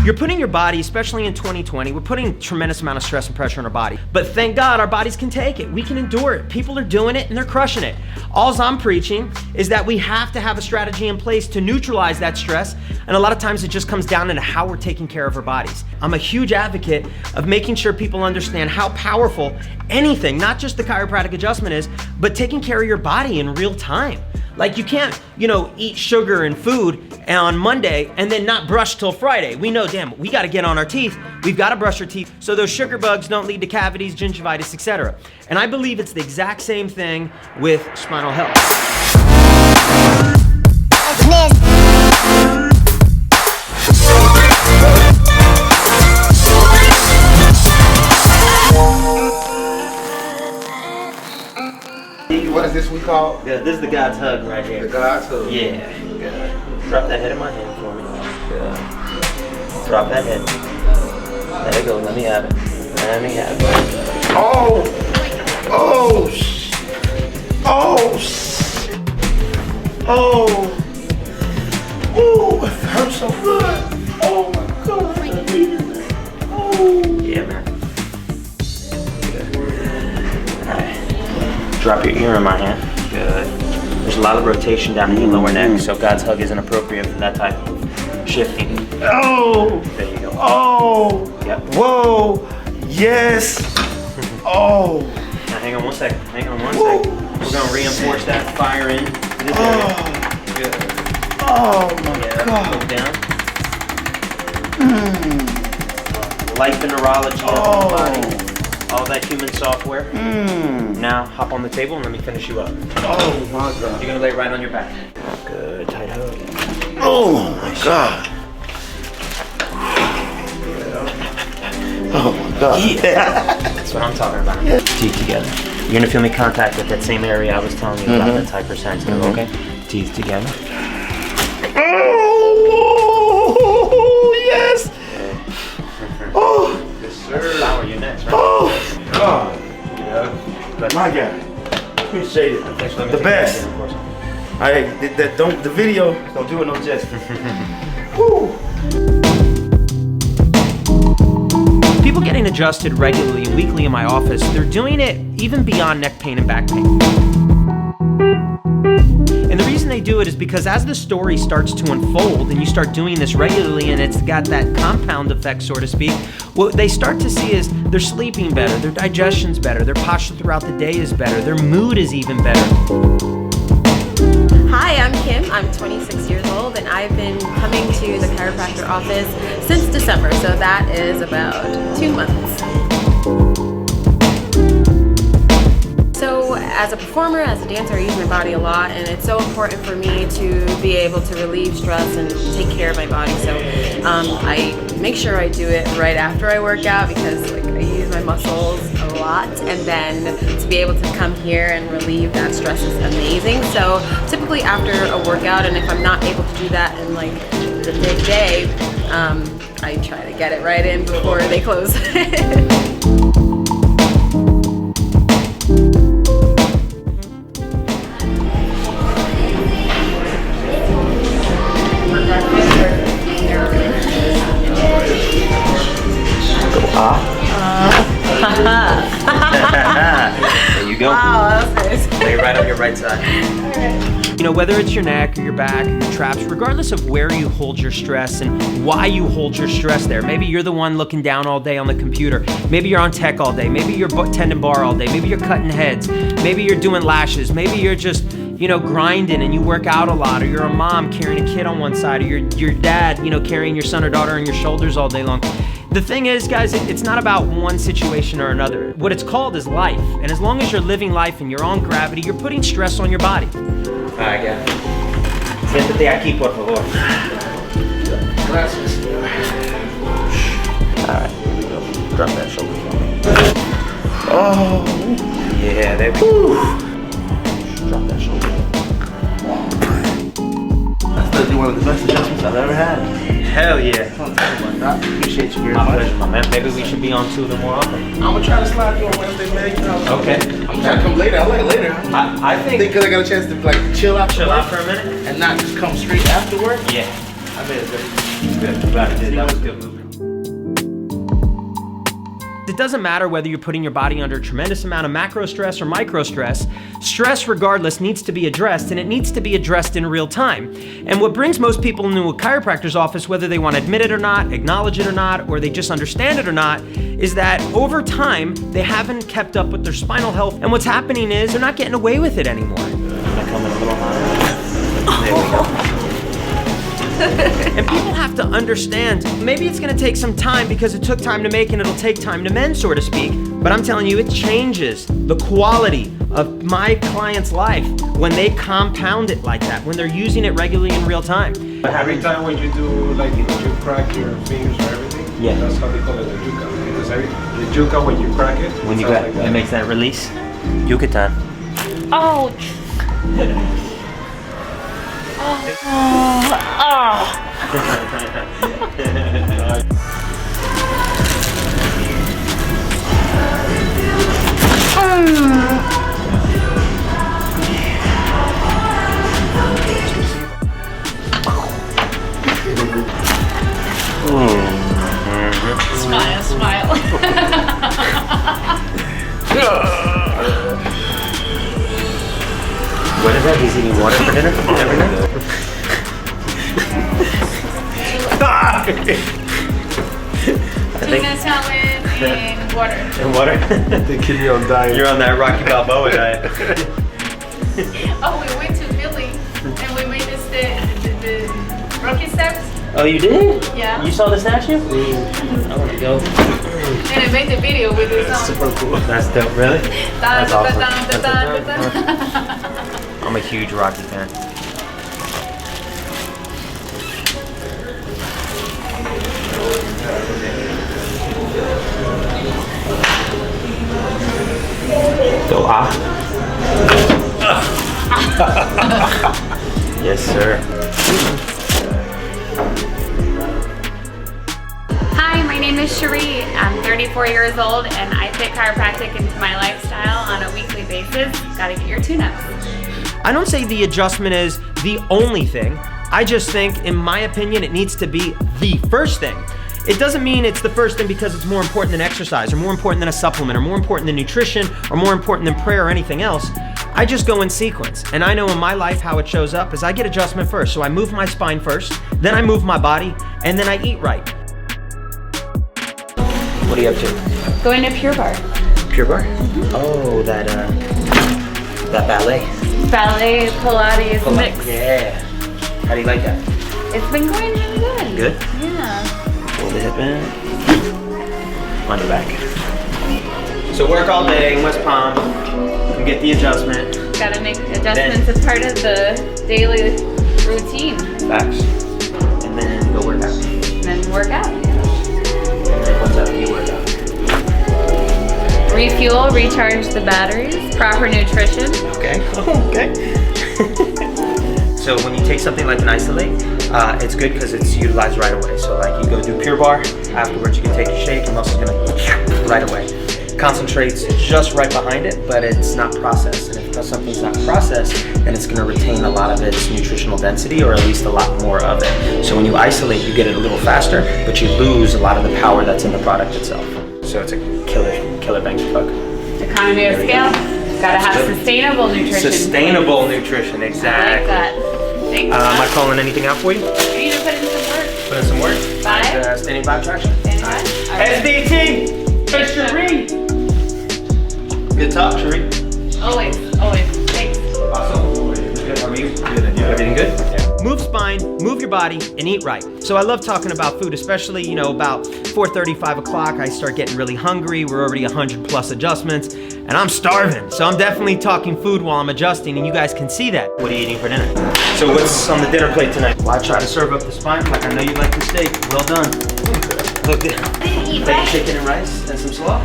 You're putting your body, especially in 2020, we're putting a tremendous amount of stress and pressure on our body. But thank God our bodies can take it. We can endure it. People are doing it and they're crushing it. All I'm preaching is that we have to have a strategy in place to neutralize that stress. And a lot of times it just comes down into how we're taking care of our bodies. I'm a huge advocate of making sure people understand how powerful anything, not just the chiropractic adjustment is, but taking care of your body in real time. Like you can't, eat sugar and food on Monday and then not brush till Friday. We know, damn, we gotta get on our teeth. We've gotta brush our teeth so those sugar bugs don't lead to cavities, gingivitis, etc. And I believe it's the exact same thing with spinal health. What is this we call? Yeah, this is the God's hug right here. The God's hug. Yeah. Good. Drop that head in my hand for me. Good. Drop that head. There you go. Let me have it. Let me have it. Oh! Oh! Oh! Oh! Oh! It hurts so good. Oh my God! I needed that. Oh! Yeah, man. Drop your ear in my hand. Good. There's a lot of rotation down in your lower neck, so God's hug isn't appropriate for that type of shifting. Oh! There you go. Oh! Yep. Whoa! Yes! Oh! Now hang on one second. Hang on one second. We're gonna reinforce that fire in this area. Good. Oh my God! Go down. Life and neurology of the body. All that human software. Now hop on the table and let me finish you up. Oh my God. You're gonna lay right on your back. Good, tight hug. Oh my God. Oh my God. Yeah. That's what I'm talking about. Yeah. Teeth together. You're gonna feel me contact at that same area I was telling you about, that type percent. Okay? Teeth together. Oh yes. Oh. Yes, sir. Flower your next, right? Oh. God. Yeah. My God. Appreciate it. The best. The video don't do it no justice. Woo. People getting adjusted regularly and weekly in my office, they're doing it even beyond neck pain and back pain. And the reason they do it is because as the story starts to unfold and you start doing this regularly and it's got that compound effect, so to speak, what they start to see is they're sleeping better, their digestion's better, their posture throughout the day is better, their mood is even better. Hi, I'm Kim. I'm 26 years old and I've been coming to the chiropractor office since December, so that is about 2 months. So as a performer, as a dancer, I use my body a lot and it's so important for me to be able to relieve stress and take care of my body. So I make sure I do it right after I work out because I use my muscles a lot, and then to be able to come here and relieve that stress is amazing. So typically after a workout, and if I'm not able to do that in like the day, I try to get it right in before they close. There you go. Wow, that was nice. Lay right on your right side. You know, whether it's your neck or your back or your traps, regardless of where you hold your stress and why you hold your stress there. Maybe you're the one looking down all day on the computer. Maybe you're on tech all day. Maybe you're tending bar all day. Maybe you're cutting heads. Maybe you're doing lashes. Maybe you're just, grinding and you work out a lot, or you're a mom carrying a kid on one side, or your dad, carrying your son or daughter on your shoulders all day long. The thing is, guys, it's not about one situation or another. What it's called is life. And as long as you're living life in your own gravity, you're putting stress on your body. All right, guys. Siéntate aquí, por favor. Gracias. All right, here we go. Drop that shoulder for me. Oh. Yeah, there we go. Drop that shoulder. That's literally one of the best adjustments I've ever had. Hell yeah. I appreciate you very My much. pleasure, my man. Maybe we should be on two of them more often. I'm gonna try to slide you on Wednesday, man. Okay. I'm trying to come later. I like later. I think because I got a chance to chill out for a minute and not just come straight after work. Yeah. I made it good. Good. Glad I did. That was a good movement. It doesn't matter whether you're putting your body under a tremendous amount of macro stress or micro stress. Stress, regardless, needs to be addressed, and it needs to be addressed in real time. And what brings most people into a chiropractor's office, whether they want to admit it or not, acknowledge it or not, or they just understand it or not, is that over time, they haven't kept up with their spinal health. And what's happening is they're not getting away with it anymore. Gonna come in a little higher. There we go. And people have to understand, maybe it's gonna take some time because it took time to make and it'll take time to mend, so to speak. But I'm telling you, it changes the quality of my client's life when they compound it like that, when they're using it regularly in real time. Every time when you do, like, you crack your fingers or everything, Yeah. that's how they call it the yuca. Because the yuca, when you crack it, When you sounds got, like that. it makes that release. Yucatan. Ouch. Smile, smile. What is that? He's eating water for dinner every night? Tuna salad and water. And water? They keep me on diet. You're on that Rocky Balboa diet. Oh, we went to Philly and we made the Rocky steps. Oh, you did? Yeah. You saw the statue? I want to go. And I made the video with this song. Super cool. That's dope, really? That's awesome. awesome. I'm a huge Rocky fan. Go Yes, sir. Hi, my name is Cherie. I'm 34 years old and I fit chiropractic into my lifestyle on a weekly basis. Gotta get your tune-ups. I don't say the adjustment is the only thing. I just think, in my opinion, it needs to be the first thing. It doesn't mean it's the first thing because it's more important than exercise, or more important than a supplement, or more important than nutrition, or more important than prayer or anything else. I just go in sequence. And I know in my life how it shows up is I get adjustment first. So I move my spine first, then I move my body, and then I eat right. What are you up to? Going to Pure Bar. Pure Bar? Oh, that ballet. Ballet, Pilates mix. Yeah. How do you like that? It's been going really good. Good? Yeah. Pull the hip in. On your back. So work all day in West Palm and get the adjustment. Gotta make adjustments as part of the daily routine. Facts. And then go work out. And then work out. And then what's after you work out? Refuel, recharge the batteries, proper nutrition. Okay. Okay. So when you take something like an isolate, it's good because it's utilized right away. So like you go do Pure Bar, afterwards you can take your shake, your muscle's gonna right away. Concentrates just right behind it, but it's not processed. And if something's not processed, then it's gonna retain a lot of its nutritional density, or at least a lot more of it. So when you isolate, you get it a little faster, but you lose a lot of the power that's in the product itself. So it's a killer bang for buck. Economy of There we scale. go. Gotta have Good. sustainable nutrition. Sustainable nutrition, I exactly. like that. Thanks. Am I calling anything out for you? You need to put in some work. Put in some work. Five. And, standing by traction. Stand by. All right. SDT! It's Cherie! Good talk, Cherie. Always, always. Thanks. Awesome. Good. How are you? Good. And you? Everything good? Yeah. Move spine, move your body, and eat right. So I love talking about food, especially, about 4:30, 5 o'clock, I start getting really hungry. We're already 100 plus adjustments, and I'm starving. So I'm definitely talking food while I'm adjusting, and you guys can see that. What are you eating for dinner? So what's on the dinner plate tonight? Well, I try to serve up the spine like I know you like the steak. Well done. Look good. Baked chicken and rice and some slaw.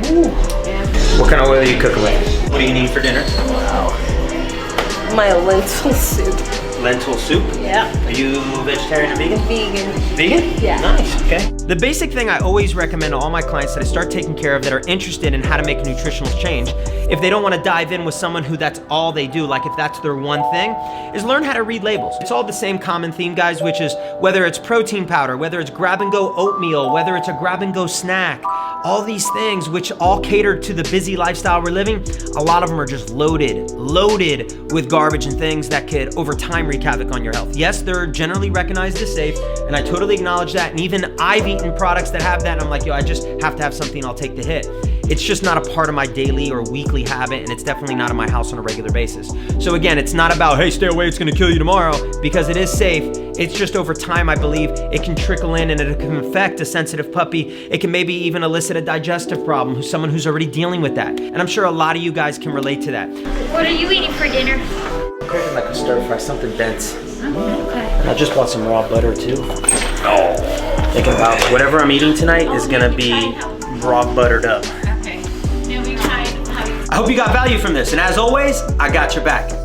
Ooh. Yeah. What kind of oil are you cooking with? What do you need for dinner? My lentil soup. Lentil soup? Yeah. Are you vegetarian or vegan? Vegan. Vegan? Yeah. Nice, okay. The basic thing I always recommend to all my clients that I start taking care of that are interested in how to make a nutritional change, if they don't want to dive in with someone who that's all they do, like if that's their one thing, is learn how to read labels. It's all the same common theme, guys, which is whether it's protein powder, whether it's grab-and-go oatmeal, whether it's a grab-and-go snack, all these things which all cater to the busy lifestyle we're living, a lot of them are just loaded with garbage and things that could over time wreak havoc on your health. Yes, they're generally recognized as safe, and I totally acknowledge that, and even I've eaten products that have that, and I'm like, yo, I just have to have something, I'll take the hit. It's just not a part of my daily or weekly habit, and it's definitely not in my house on a regular basis. So again, it's not about, hey, stay away, it's gonna kill you tomorrow, because it is safe. It's just over time, I believe, it can trickle in and it can affect a sensitive puppy. It can maybe even elicit a digestive problem, someone who's already dealing with that. And I'm sure a lot of you guys can relate to that. What are you eating for dinner? Cooking like a stir fry, something dense. Okay. And I just bought some raw butter too. Oh. Thinking about whatever I'm eating tonight is gonna be raw buttered up. Okay. Now we tried how I hope you got value from this, and as always, I got your back.